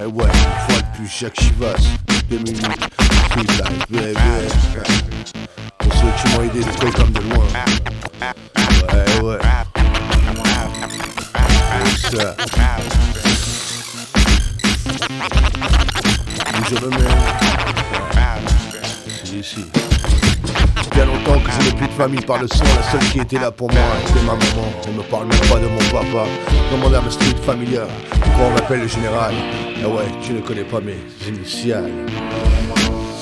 ouais, une fois de plus, Jacques Chivas, 2 minutes, Street Life, baby. Pour ceux qui m'ont aidé de près comme de loin. Ouais. C'est ça. Je me mets. C'est ici. Bien longtemps que je n'ai plus de famille par le son. La seule qui était là pour moi, c'était ma maman. Elle me parle même pas de mon papa. Demande à ma street familiar. Pourquoi on m'appelle le général? Ah ouais, tu ne connais pas mes initiales.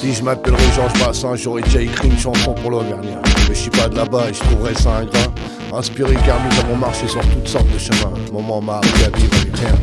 Si je m'appellerais Georges Bassin, j'aurais déjà écrit une chanson pour l'Auvergnat. Mais je suis pas de là-bas et je trouverais ça ingrat. Inspiré car nous avons marché sur toutes sortes de chemins. Maman m'a appris à vivre avec rien.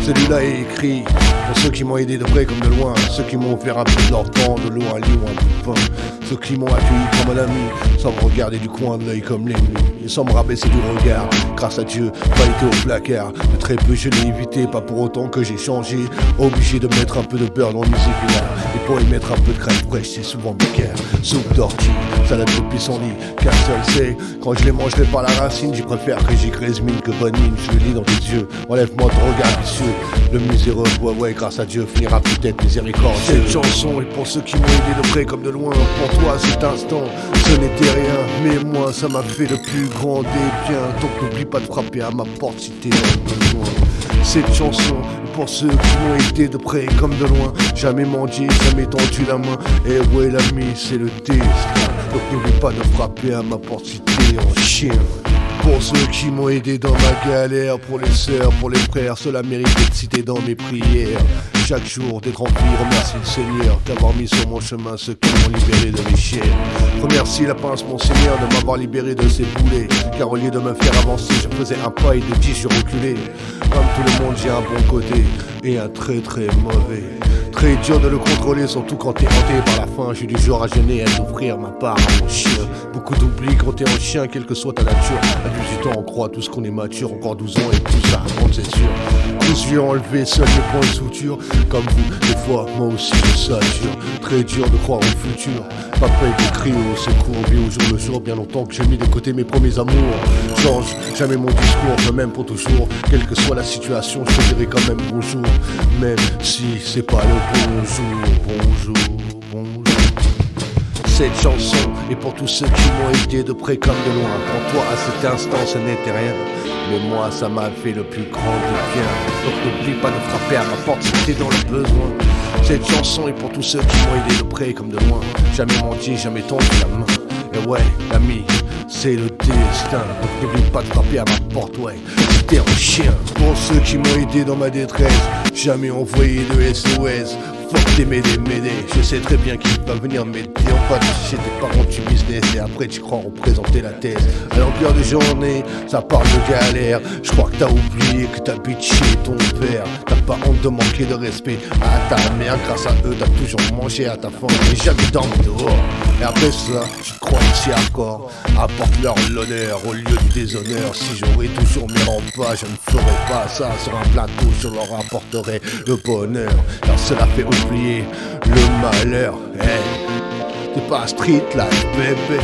Celui-là est écrit pour ceux qui m'ont aidé de près comme de loin. Ceux qui m'ont offert un peu de leur temps, de l'eau, un lit ou un bout de pain. Ceux qui m'ont accueilli comme un ami, sans me regarder du coin de l'œil comme l'ennemi. Et sans me rabaisser du regard, grâce à Dieu, pas été au placard. De très peu je l'ai évité, pas pour autant que j'ai changé. Obligé de mettre un peu de beurre dans mes épinards. Et pour y mettre un peu de crème fraîche, c'est souvent bicaire. Soupe d'ortie, salade de pissenlit, qu'un seul sait. Quand je les mangerai par la racine, j'y préfère que j'écrase mine que bonne mine. Je le lis dans tes yeux, enlève-moi ton regard vicieux. Le misérable, ouais, grâce à Dieu, finira peut-être miséricordieux. Cette chanson est pour ceux qui m'ont aidé de près comme de loin. Pour toi, cet instant, ce n'était rien. Mais moi, ça m'a fait le plus grand des biens. Donc n'oublie pas de frapper à ma porte si t'es dans le besoin. Cette chanson est pour ceux qui m'ont aidé de près comme de loin. Jamais mendié, jamais tendu la main. Et ouais, l'ami, c'est le destin. Donc n'oublie pas de frapper à ma porte si t'es en chien. Pour ceux qui m'ont aidé dans ma galère, pour les sœurs, pour les frères, cela mérite d'être cité dans mes prières. Chaque jour d'être rempli, remercie le Seigneur d'avoir mis sur mon chemin ceux qui m'ont libéré de mes chaînes. Remercie la pince mon Seigneur de m'avoir libéré de ces boulets. Car au lieu de me faire avancer, je faisais un pas et de 10 je reculais. Comme tout le monde, j'ai un bon côté et un très très mauvais. Très dur de le contrôler, surtout quand t'es hanté par la faim. Je suis du genre à jeûner et à t'offrir ma part à mon chien. Beaucoup d'oubli quand t'es un chien, quelle que soit ta nature. À 18 ans, on croit tous qu'on est mature. Encore 12 ans et tout ça avance, c'est sûr. Tous vieux enlever, seul le point de suture. Comme vous, des fois, moi aussi je sature. Très dur de croire au futur. Papa était crié au secours, vie au jour le jour. Bien longtemps que j'ai mis de côté mes premiers amours. Change jamais mon discours, je m'aime pour toujours. Quelle que soit la situation, je te dirai quand même bonjour. Même si c'est pas le bonjour. Cette chanson est pour tous ceux qui m'ont aidé de près comme de loin. Pour toi à cet instant ce n'était rien, mais moi ça m'a fait le plus grand des biens. Donc n'oublie pas de frapper à ma porte si t'es dans le besoin. Cette chanson est pour tous ceux qui m'ont aidé de près comme de loin. Jamais menti, jamais tendu la main. Et ouais, l'ami, c'est le destin. Donc n'oublie pas de frapper à ma porte, ouais, t'es un chien. Pour ceux qui m'ont aidé dans ma détresse, jamais envoyé de SOS. Faut que m'aider. Je sais très bien qu'il va venir m'aider. En fait, chez tes parents du business et après tu crois représenter la thèse. À longueur de journée, ça parle de galère. Je crois que t'as oublié que t'as bitché ton père. T'as pas honte de manquer de respect à ta mère. Grâce à eux, t'as toujours mangé à ta faim et jamais dormi dehors. Et après ça, tu te crois ici hardcore. Apporte-leur l'honneur au lieu du déshonneur. Si j'aurais toujours mes remparts, je ne ferais pas ça. Sur un plateau, je leur apporterais le bonheur. Car cela fait oublier le malheur. Hey, t'es pas un street life, bébé.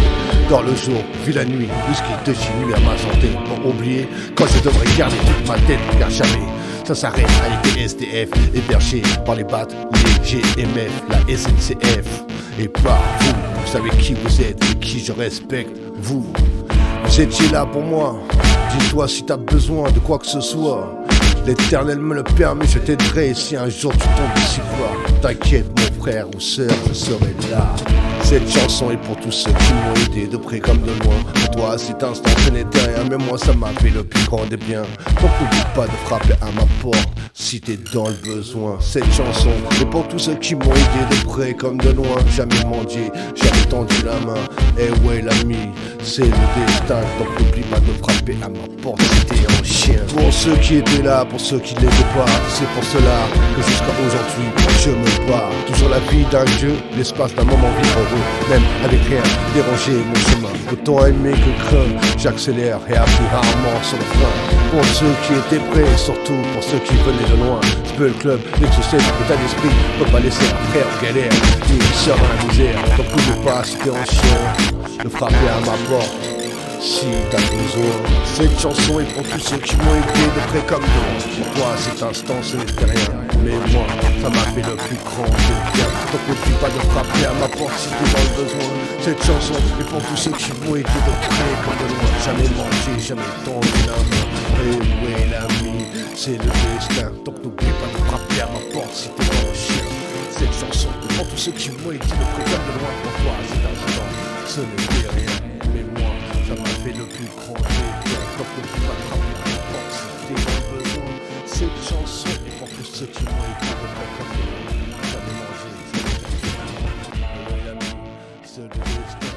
Dans le jour, vis la nuit, whisky de chimie à ma santé. Pour oublier quand je devrais garder toute ma tête. Car jamais ça s'arrête avec les SDF hébergés par les BAT, les GMF, la SNCF. Et pas vous, vous savez qui vous êtes et qui je respecte. Vous étiez là pour moi. Dis-toi si t'as besoin de quoi que ce soit. L'Éternel me le permet, je t'aiderai si un jour tu tombes ici bas. T'inquiète mon frère ou sœur, je serai là. Cette chanson est pour tous ceux qui m'ont aidé de près comme de loin. Pour toi à cet instant ce n'était rien, mais moi ça m'a fait le plus grand des biens. Donc n'oublie pas de frapper à ma porte si t'es dans le besoin. Cette chanson est pour tous ceux qui m'ont aidé de près comme de loin. Jamais mendié, jamais tendu la main. Eh ouais l'ami, c'est le destin. Donc n'oublie pas de frapper à ma porte si t'es un chien. Pour ceux qui étaient là, pour ceux qui ne l'étaient pas, c'est pour cela que jusqu'à aujourd'hui je me bats. Toujours la vie d'un dieu, l'espace d'un moment vivre heureux. Même avec rien, déranger mon chemin. Autant aimer que craindre, j'accélère et appuie rarement sur le frein. Pour ceux qui étaient prêts, surtout pour ceux qui venaient de loin. Spell Club, l'exocène, l'état d'esprit, peut pas laisser un frère en galère. Ni une sœur dans la misère, donc n'oublie pas si t'es en chien de frapper à ma porte si t'as besoin. Cette chanson est pour tous ceux qui m'ont aidé de près comme de loin. Pour toi cet instant ce n'était rien, mais moi ça m'a fait le plus grand des biens. Donc n'oublie pas de frapper à ma porte si t'es dans le besoin. Cette chanson est pour tous ceux qui m'ont aidé de près comme de loin. Jamais mangé, jamais tendu la main. Et ouais l'ami, c'est le destin. Donc n'oublie pas de frapper à ma porte si t'es dans le chien. Cette chanson est pour tous ceux qui m'ont aidé de près comme de loin. Pour toi cet instant ce n'était rien, mais moi ça m'a fait le plus grand des biens. Donc n'oublie pas de frapper à ma porte si t'es dans le besoin. Cette chanson est pour tous ceux qui m'ont aidé de près comme de loin. Jamais mangé, jamais tendu la main. Et ouais l'ami, c'est le destin.